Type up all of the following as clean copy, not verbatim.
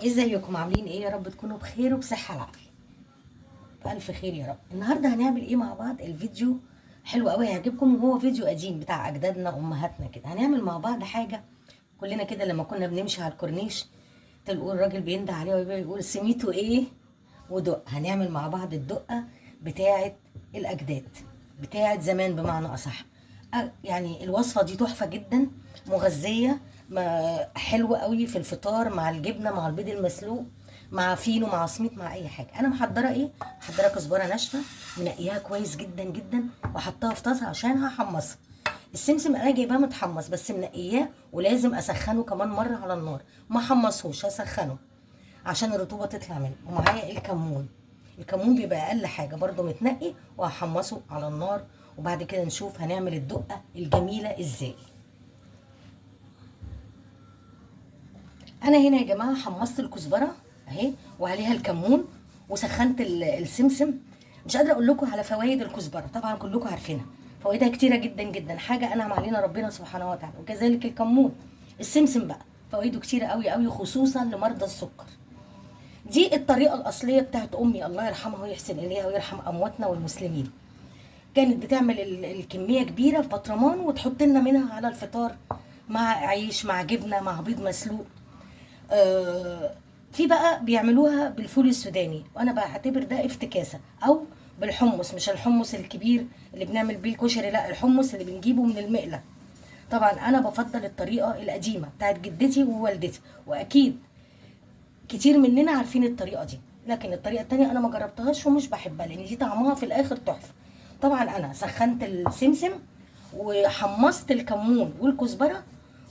ازيكم عاملين ايه؟ يا رب تكونوا بخير وبصحه العافيه. بألف خير يا رب. النهارده هنعمل ايه مع بعض؟ الفيديو حلو قوي هيعجبكم، وهو فيديو قديم بتاع اجدادنا وامهاتنا كده. هنعمل مع بعض حاجه كلنا كده لما كنا بنمشي على الكورنيش تلقوا الراجل بينده عليه ويقول سميته ايه ودق. هنعمل مع بعض الدقه بتاعه الاجداد، بتاعه زمان بمعنى اصح. يعني الوصفه دي تحفه جدا، مغذيه، حلوه قوي في الفطار مع الجبنه مع البيض المسلوق مع فينو مع سميت مع اي حاجه. انا محضره ايه؟ محضره كزبره ناشفه منقياها كويس جدا جدا وحطها في طاسه عشان هحمصها. السمسم انا جايباه متحمص بس منقياه، ولازم اسخنه كمان مره على النار، ما حمصهوش، هسخنه عشان الرطوبه تطلع منه. ومعايا الكمون، الكمون بيبقى اقل حاجه برده متنقي، وهحمصه على النار. وبعد كده نشوف هنعمل الدقه الجميله ازاي. انا هنا يا جماعه حمصت الكزبره اهي وعليها الكمون، وسخنت السمسم. مش قادره اقول لكم على فوائد الكزبره، طبعا كلكم عارفينها، فوائدها كتيره جدا جدا، حاجه انعم علينا ربنا سبحانه وتعالى. وكذلك الكمون. السمسم بقى فوائده كتيره قوي قوي، خصوصا لمرضى السكر. دي الطريقه الاصليه بتاعت امي، الله يرحمها ويحسن اليها ويرحم امواتنا والمسلمين. كانت بتعمل الكميه كبيره في بطرمان وتحط لنا منها على الفطار، مع عيش مع جبنه مع بيض مسلوق. آه، في بقى بيعملوها بالفول السوداني، وانا بعتبر ده افتكاسه، او بالحمص، مش الحمص الكبير اللي بنعمل بيه الكشري، لا، الحمص اللي بنجيبه من المقله. طبعا انا بفضل الطريقه القديمه بتاعت جدتي ووالدتي، واكيد كتير مننا عارفين الطريقه دي، لكن الطريقه التانية انا ما جربتهاش ومش بحبها، لان دي طعمها في الاخر تحفه. طبعا انا سخنت السمسم وحمصت الكمون والكزبره،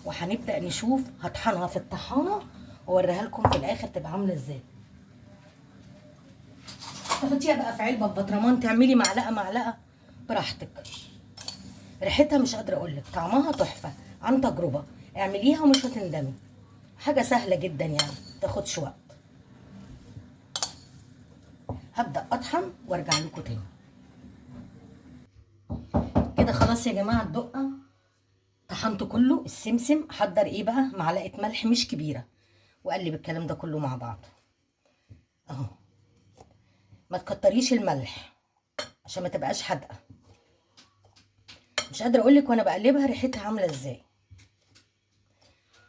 وهنبدا نشوف هطحنها في الطحانه واوريها لكم في الاخر تبقى عامله ازاي. تحطيها بقى في علبه ببطرمان، تعملي معلقه معلقه براحتك. ريحتها مش قادره اقول لك، طعمها تحفه، عن تجربه. اعمليها ومش هتندمي، حاجه سهله جدا يعني، تاخدش وقت. هبدا اطحن وارجع لكم تاني. كده خلاص يا جماعه الدقه طحنته كله. السمسم حضر ايه بقى؟ معلقه ملح مش كبيره، وقلب الكلام ده كله مع بعض اهو. ما تكتريش الملح عشان ما تبقاش حادقه. مش قادره اقول لك وانا بقلبها ريحتها عامله ازاي.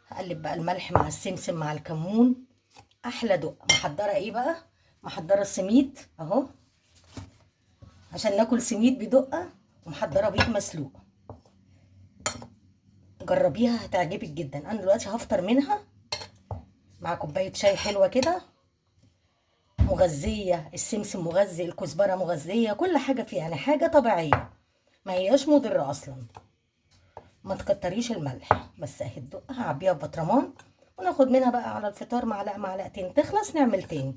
هقلب بقى الملح مع السمسم مع الكمون. احلى دقه. محضره ايه بقى؟ محضره السميد اهو، عشان ناكل سميد بدقه، ومحضره بيض مسلوق. جربيها هتعجبك جدا. انا دلوقتي هفطر منها مع كوبايه شاي حلوه كده، مغذيه. السمسم مغذي، الكزبره مغذيه، كل حاجه فيها يعني حاجه طبيعيه، ما هياش مضره اصلا. ما تكتريش الملح. بس اهي الدقه هعبيها في بطرمان، وناخد منها بقى على الفطار معلقه معلقتين، تخلص نعمل تاني.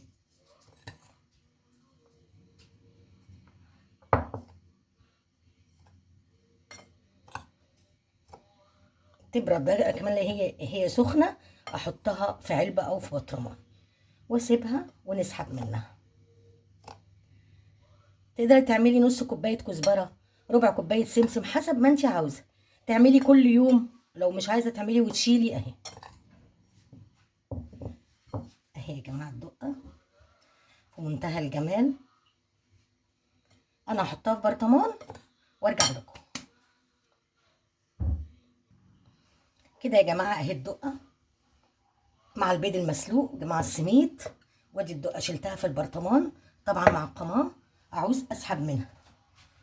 تبرد بقى كمان، هي سخنه احطها في علبه او في بطرمان واسيبها ونسحب منها. تقدري تعملي نص كوبايه كزبره، ربع كوبايه سمسم، حسب ما انت عاوزه. تعملي كل يوم، لو مش عايزه تعملي وتشيلي اهي. اهي يا جماعه الدقه في منتهى الجمال. انا هحطها في برطمان وارجع لكم. كده يا جماعه اهي الدقه مع البيض المسلوق مع السميد. وادي الدقه شلتها في البرطمان، طبعا معقماه، عاوز اسحب منها.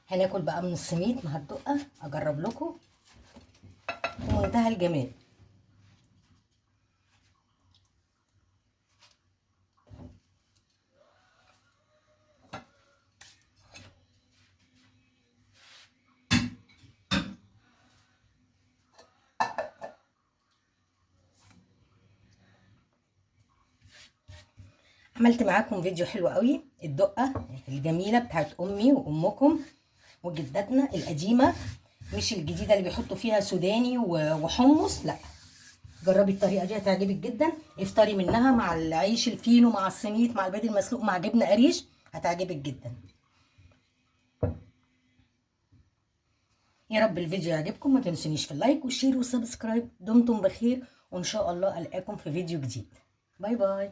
هناكل بقى من السميد مع الدقه، اجرب لكم في منتهى الجمال. عملت معاكم فيديو حلو قوي، الدقه الجميله بتاعت امي وامكم وجداتنا القديمه، مش الجديده اللي بيحطوا فيها سوداني وحمص، لا. جربي الطريقه دي هتعجبك جدا. افطري منها مع العيش الفينو مع السميد مع البيض المسلوق مع جبنه قريش، هتعجبك جدا. يا رب الفيديو يعجبكم، ما تنسونيش في اللايك والشير والسبسكرايب. دمتم بخير، وان شاء الله القاكم في فيديو جديد. باي باي.